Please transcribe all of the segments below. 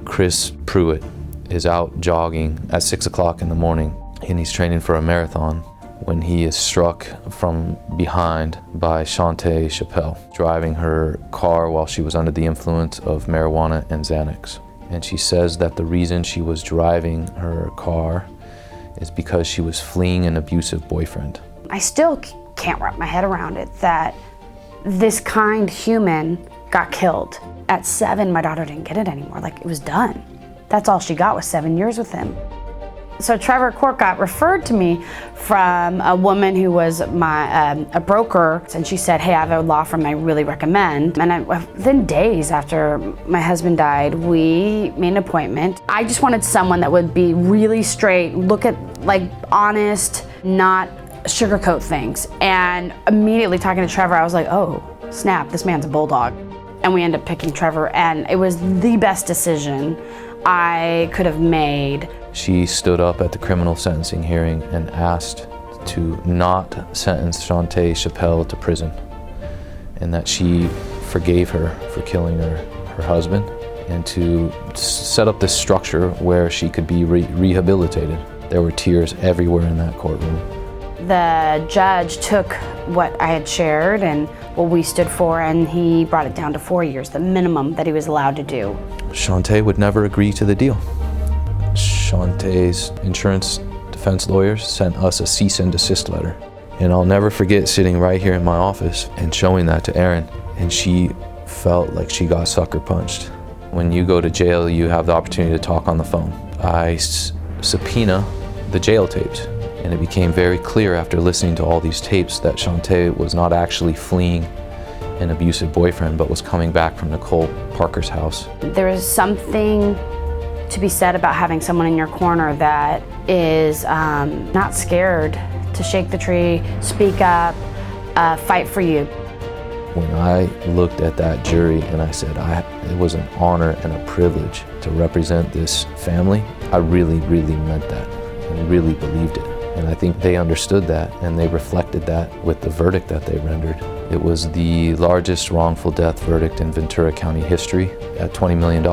Chris Pruitt is out jogging at 6 o'clock in the morning, and he's training for a marathon when he is struck from behind by Shantae Chappelle, driving her car while she was under the influence of marijuana and Xanax. And she says that the reason she was driving her car is because she was fleeing an abusive boyfriend. I still can't wrap my head around it, that this kind human got killed. At 7, my daughter didn't get it anymore, like it was done. That's all she got was 7 years with him. So Trevor Quirk got referred to me from a woman who was a broker, and she said, hey, I have a law firm I really recommend. And within days after my husband died, we made an appointment. I just wanted someone that would be really straight, look at like honest, not sugarcoat things. And immediately talking to Trevor, I was like, oh, snap, this man's a bulldog. And we ended up picking Trevor, and it was the best decision I could have made. She stood up at the criminal sentencing hearing and asked to not sentence Shantae Chappelle to prison, and that she forgave her for killing her husband, and to set up this structure where she could be rehabilitated. There were tears everywhere in that courtroom. The judge took what I had shared and what we stood for, and he brought it down to 4 years, the minimum that he was allowed to do. Shantae would never agree to the deal. Shantae's insurance defense lawyers sent us a cease and desist letter. And I'll never forget sitting right here in my office and showing that to Erin, and she felt like she got sucker punched. When you go to jail, you have the opportunity to talk on the phone. I subpoena the jail tapes, and it became very clear after listening to all these tapes that Shantae was not actually fleeing an abusive boyfriend, but was coming back from Nicole Parker's house. There is something to be said about having someone in your corner that is not scared to shake the tree, speak up, fight for you. When I looked at that jury and I said it was an honor and a privilege to represent this family, I really, really meant that and really believed it. And I think they understood that, and they reflected that with the verdict that they rendered. It was the largest wrongful death verdict in Ventura County history at $20 million.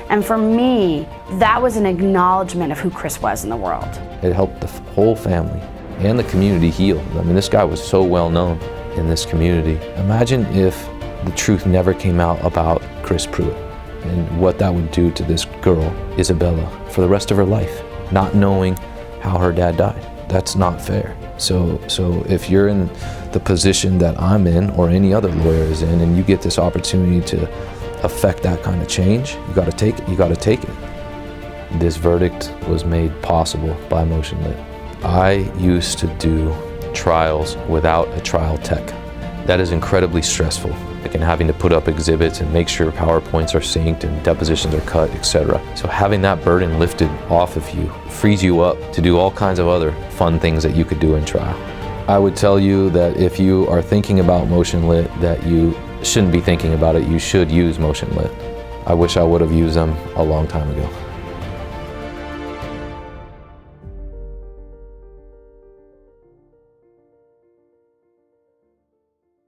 And for me, that was an acknowledgement of who Chris was in the world. It helped the whole family and the community heal. I mean, this guy was so well known in this community. Imagine if the truth never came out about Chris Pruitt and what that would do to this girl, Isabella, for the rest of her life, not knowing how her dad died. That's not fair. So if you're in the position that I'm in, or any other lawyer is in, and you get this opportunity to affect that kind of change, you gotta take it, you gotta take it. This verdict was made possible by MotionLit. I used to do trials without a trial tech. That is incredibly stressful. Like, and having to put up exhibits and make sure PowerPoints are synced and depositions are cut, etc. So having that burden lifted off of you frees you up to do all kinds of other fun things that you could do in trial. I would tell you that if you are thinking about MotionLit, that you shouldn't be thinking about it. You should use MotionLit. I wish I would have used them a long time ago.